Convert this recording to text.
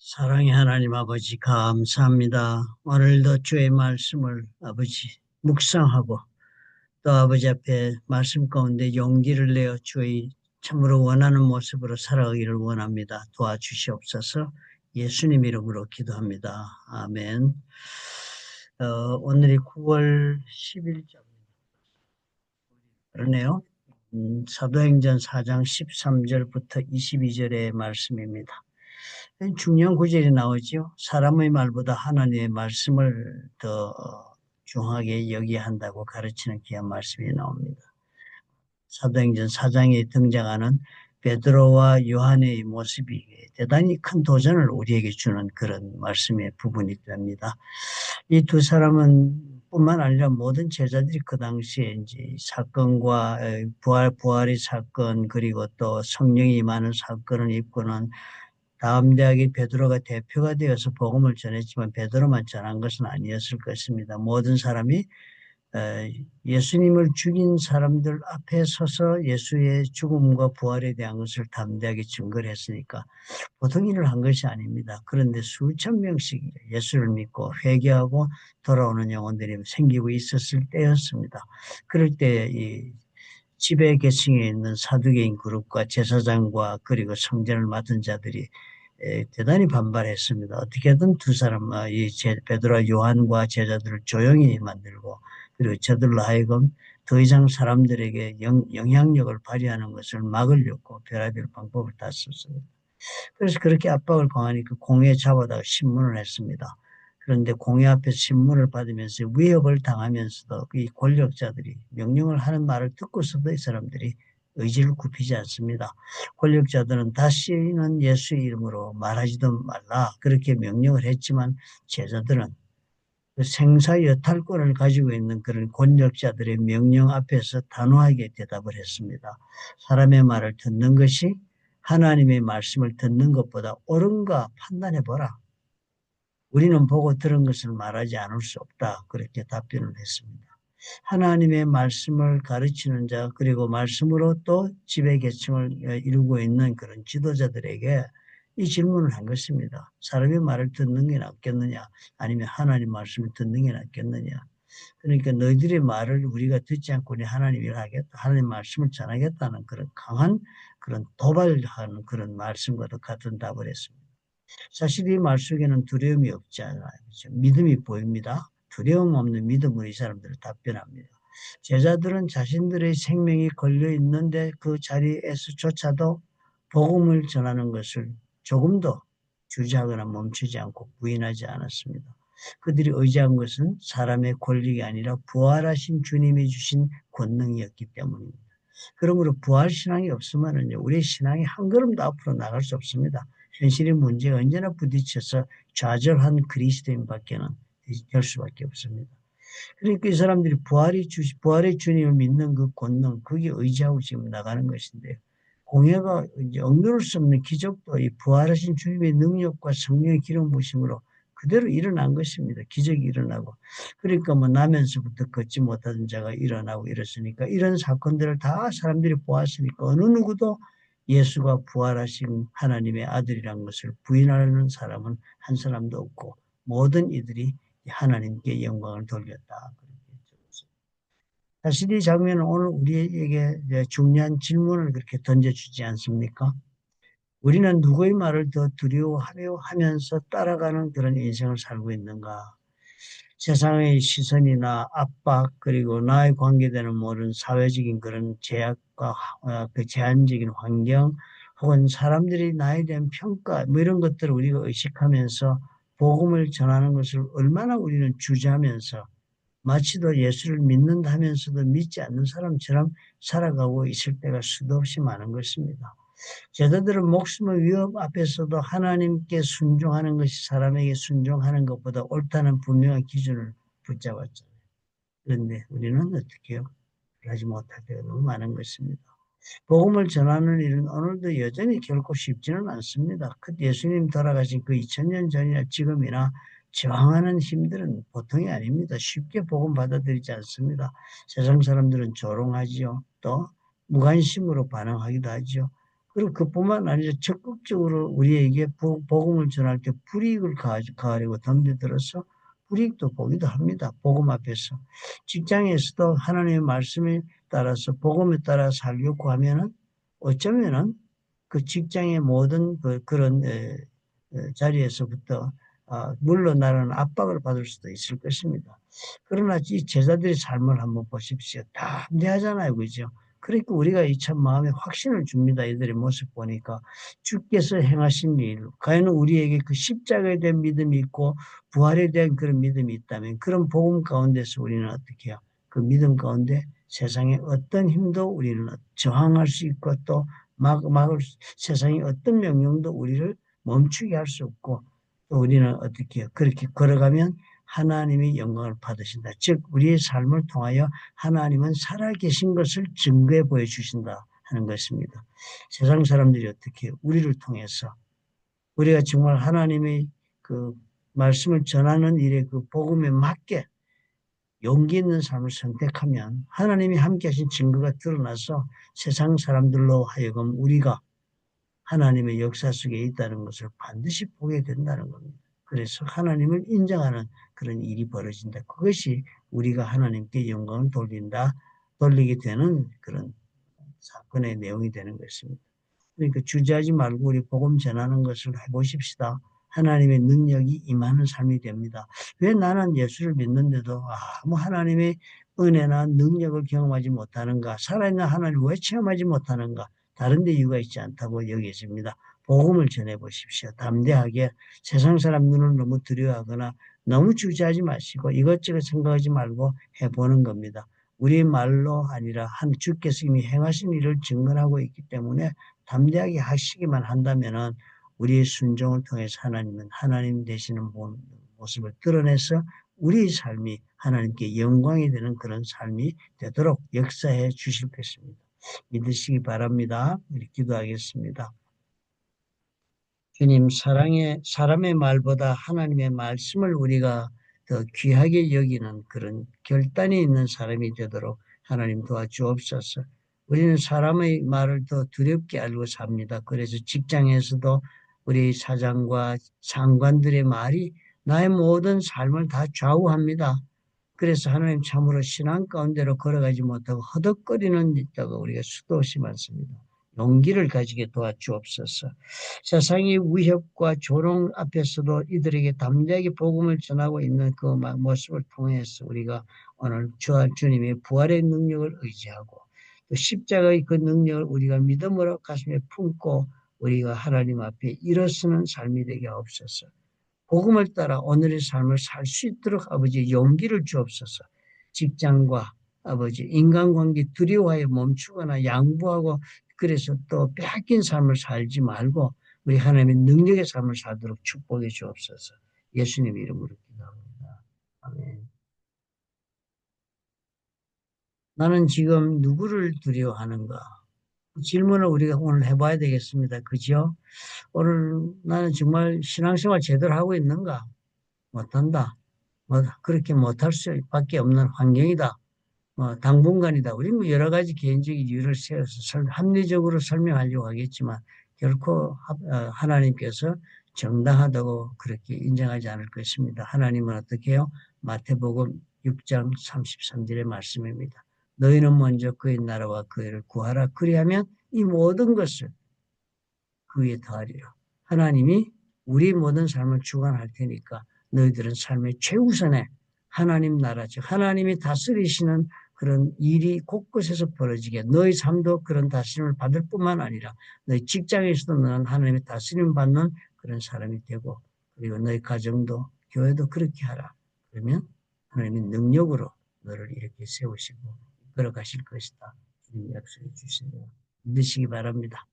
사랑의 하나님 아버지 감사합니다. 오늘도 주의 말씀을 아버지 묵상하고 또 아버지 앞에 말씀 가운데 용기를 내어 주의 참으로 원하는 모습으로 살아가기를 원합니다. 도와주시옵소서. 예수님 이름으로 기도합니다. 아멘. 오늘이 9월 10일자입니다. 그러네요. 사도행전 4장 13절부터 22절의 말씀입니다. 중요한 구절이 나오죠. 사람의 말보다 하나님의 말씀을 더 중하게 여기야 한다고 가르치는 귀한 말씀이 나옵니다. 사도행전 4장에 등장하는 베드로와 요한의 모습이 대단히 큰 도전을 우리에게 주는 그런 말씀의 부분이 됩니다. 이 두 사람은 뿐만 아니라 모든 제자들이 그 당시에 이제 사건과 부활의 사건 그리고 또 성령이 임하는 사건을 입고는 다음 대학의 베드로가 대표가 되어서 복음을 전했지만 베드로만 전한 것은 아니었을 것입니다. 모든 사람이 예수님을 죽인 사람들 앞에 서서 예수의 죽음과 부활에 대한 것을 담대하게 증거를 했으니까 보통 일을 한 것이 아닙니다. 그런데 수천 명씩 예수를 믿고 회개하고 돌아오는 영혼들이 생기고 있었을 때였습니다. 그럴 때 이 지배 계층에 있는 사두개인 그룹과 제사장과 그리고 성전을 맡은 자들이 대단히 반발했습니다. 어떻게든 두 사람, 베드로와 요한과 제자들을 조용히 만들고 그리고 저들로 하여금 더 이상 사람들에게 영향력을 발휘하는 것을 막으려고 별의별 방법을 다 썼습니다. 그래서 그렇게 압박을 강하니까 공회에 잡아다가 신문을 했습니다. 그런데 공회 앞에서 신문을 받으면서 위협을 당하면서도 이 권력자들이 명령을 하는 말을 듣고서도 이 사람들이 의지를 굽히지 않습니다. 권력자들은 다시는 예수의 이름으로 말하지도 말라 그렇게 명령을 했지만 제자들은 그 생사여탈권을 가지고 있는 그런 권력자들의 명령 앞에서 단호하게 대답을 했습니다. 사람의 말을 듣는 것이 하나님의 말씀을 듣는 것보다 옳은가 판단해보라. 우리는 보고 들은 것을 말하지 않을 수 없다. 그렇게 답변을 했습니다. 하나님의 말씀을 가르치는 자 그리고 말씀으로 또 지배계층을 이루고 있는 그런 지도자들에게 이 질문을 한 것입니다. 사람의 말을 듣는 게 낫겠느냐 아니면 하나님 말씀을 듣는 게 낫겠느냐. 그러니까 너희들의 말을 우리가 듣지 않고 우리 하나님 일 하겠다. 하나님 말씀을 전하겠다는 그런 강한 그런 도발하는 그런 말씀과도 같은 답을 했습니다. 사실 이 말 속에는 두려움이 없잖아요. 그렇죠? 믿음이 보입니다. 두려움 없는 믿음으로 이 사람들을 답변합니다. 제자들은 자신들의 생명이 걸려 있는데 그 자리에서조차도 복음을 전하는 것을 조금도 주저하거나 멈추지 않고 부인하지 않았습니다. 그들이 의지한 것은 사람의 권력이 아니라 부활하신 주님이 주신 권능이었기 때문입니다. 그러므로 부활신앙이 없으면 우리의 신앙이 한 걸음도 앞으로 나갈 수 없습니다. 현실의 문제에 언제나 부딪혀서 좌절한 그리스도인밖에는 될 수밖에 없습니다. 그러니까 이 사람들이 부활의 주님을 믿는 그 권능, 그게 의지하고 지금 나가는 것인데요. 공예가 이제 억누를 수 없는 기적도 이 부활하신 주님의 능력과 성령의 기름 부심으로 그대로 일어난 것입니다. 기적이 일어나고. 그러니까 뭐 나면서부터 걷지 못하던 자가 일어나고 이랬으니까 이런 사건들을 다 사람들이 보았으니까 어느 누구도 예수가 부활하신 하나님의 아들이란 것을 부인하는 사람은 한 사람도 없고 모든 이들이 하나님께 영광을 돌렸다. 사실 이 장면은 오늘 우리에게 중요한 질문을 그렇게 던져주지 않습니까? 우리는 누구의 말을 더 두려워하며 하면서 따라가는 그런 인생을 살고 있는가? 세상의 시선이나 압박 그리고 나의 관계되는 모든 사회적인 그런 제약과 그 제한적인 환경 혹은 사람들이 나에 대한 평가 뭐 이런 것들을 우리가 의식하면서 복음을 전하는 것을 얼마나 우리는 주저하면서 마치도 예수를 믿는다면서도 믿지 않는 사람처럼 살아가고 있을 때가 수도 없이 많은 것입니다. 제자들은 목숨의 위협 앞에서도 하나님께 순종하는 것이 사람에게 순종하는 것보다 옳다는 분명한 기준을 붙잡았잖아요. 그런데 우리는 어떻게 해요? 하지 못할 때가 너무 많은 것입니다. 복음을 전하는 일은 오늘도 여전히 결코 쉽지는 않습니다. 그 예수님 돌아가신 그 2000년 전이나 지금이나 저항하는 힘들은 보통이 아닙니다. 쉽게 복음 받아들이지 않습니다. 세상 사람들은 조롱하지요. 또 무관심으로 반응하기도 하죠. 그리고 그뿐만 아니라 적극적으로 우리에게 복음을 전할 때 불이익을 가하려고 덤벼들어서 불이익도 보기도 합니다. 복음 앞에서. 직장에서도 하나님의 말씀에 따라서 복음에 따라 살려고 하면은 어쩌면은 그 직장의 모든 그런 자리에서부터 물러나라는 압박을 받을 수도 있을 것입니다. 그러나 이 제자들의 삶을 한번 보십시오. 담대하잖아요. 그죠? 그러니까 우리가 이 참 마음에 확신을 줍니다. 이들의 모습 보니까. 주께서 행하신 일, 과연 우리에게 그 십자가에 대한 믿음이 있고 부활에 대한 그런 믿음이 있다면 그런 복음 가운데서 우리는 어떻게 해요? 그 믿음 가운데 세상에 어떤 힘도 우리는 저항할 수 있고 또 막을 세상의 어떤 명령도 우리를 멈추게 할 수 없고 또 우리는 어떻게 해요? 그렇게 걸어가면 하나님의 영광을 받으신다. 즉 우리의 삶을 통하여 하나님은 살아계신 것을 증거해 보여주신다 하는 것입니다. 세상 사람들이 어떻게 해요? 우리를 통해서 우리가 정말 하나님의 그 말씀을 전하는 일에 그 복음에 맞게 용기 있는 삶을 선택하면 하나님이 함께 하신 증거가 드러나서 세상 사람들로 하여금 우리가 하나님의 역사 속에 있다는 것을 반드시 보게 된다는 겁니다. 그래서 하나님을 인정하는 그런 일이 벌어진다. 그것이 우리가 하나님께 영광을 돌리게 되는 그런 사건의 내용이 되는 것입니다. 그러니까 주저하지 말고 우리 복음 전하는 것을 해보십시다. 하나님의 능력이 임하는 삶이 됩니다. 왜 나는 예수를 믿는데도 아무 하나님의 은혜나 능력을 경험하지 못하는가? 살아있는 하나님을 왜 체험하지 못하는가? 다른 데 이유가 있지 않다고 여겨집니다. 복음을 전해보십시오. 담대하게 세상 사람 눈을 너무 두려워하거나 너무 주저하지 마시고 이것저것 생각하지 말고 해보는 겁니다. 우리의 말로 아니라 주께서 이미 행하신 일을 증언하고 있기 때문에 담대하게 하시기만 한다면은 우리의 순종을 통해서 하나님은 하나님 되시는 모습을 드러내서 우리의 삶이 하나님께 영광이 되는 그런 삶이 되도록 역사해 주실 것입니다. 믿으시기 바랍니다. 우리 기도하겠습니다. 주님, 사람의 말보다 하나님의 말씀을 우리가 더 귀하게 여기는 그런 결단이 있는 사람이 되도록 하나님 도와주옵소서. 우리는 사람의 말을 더 두렵게 알고 삽니다. 그래서 직장에서도 우리 사장과 상관들의 말이 나의 모든 삶을 다 좌우합니다. 그래서 하나님 참으로 신앙 가운데로 걸어가지 못하고 허덕거리는 있다가 우리가 수도 없이 많습니다. 용기를 가지게 도와주옵소서. 세상의 위협과 조롱 앞에서도 이들에게 담대하게 복음을 전하고 있는 그 모습을 통해서 우리가 오늘 주님의 부활의 능력을 의지하고 또 십자가의 그 능력을 우리가 믿음으로 가슴에 품고 우리가 하나님 앞에 일어서는 삶이 되게 하옵소서. 복음을 따라 오늘의 삶을 살 수 있도록 아버지 용기를 주옵소서. 직장과 아버지 인간관계 두려워하여 멈추거나 양보하고 그래서 또 빼앗긴 삶을 살지 말고 우리 하나님의 능력의 삶을 살도록 축복해 주옵소서. 예수님 이름으로 기도합니다. 아멘. 나는 지금 누구를 두려워하는가? 그 질문을 우리가 오늘 해봐야 되겠습니다. 그죠? 오늘 나는 정말 신앙생활 제대로 하고 있는가? 못한다. 뭐 그렇게 못할 수밖에 없는 환경이다. 당분간이다. 우리는 뭐 여러 가지 개인적인 이유를 세워서 합리적으로 설명하려고 하겠지만 결코 하나님께서 정당하다고 그렇게 인정하지 않을 것입니다. 하나님은 어떻게 해요? 마태복음 6장 33절의 말씀입니다. 너희는 먼저 그의 나라와 그의를 구하라. 그리하면 이 모든 것을 그 위에 더하리라. 하나님이 우리 모든 삶을 주관할 테니까 너희들은 삶의 최우선에 하나님 나라, 즉 하나님이 다스리시는 그런 일이 곳곳에서 벌어지게 너희 삶도 그런 다스림을 받을 뿐만 아니라 너희 직장에서도 너는 하나님의 다스림 받는 그런 사람이 되고 그리고 너희 가정도 교회도 그렇게 하라. 그러면 하나님의 능력으로 너를 이렇게 세우시고 걸어가실 것이다. 주님 약속해 주시네요. 믿으시기 바랍니다.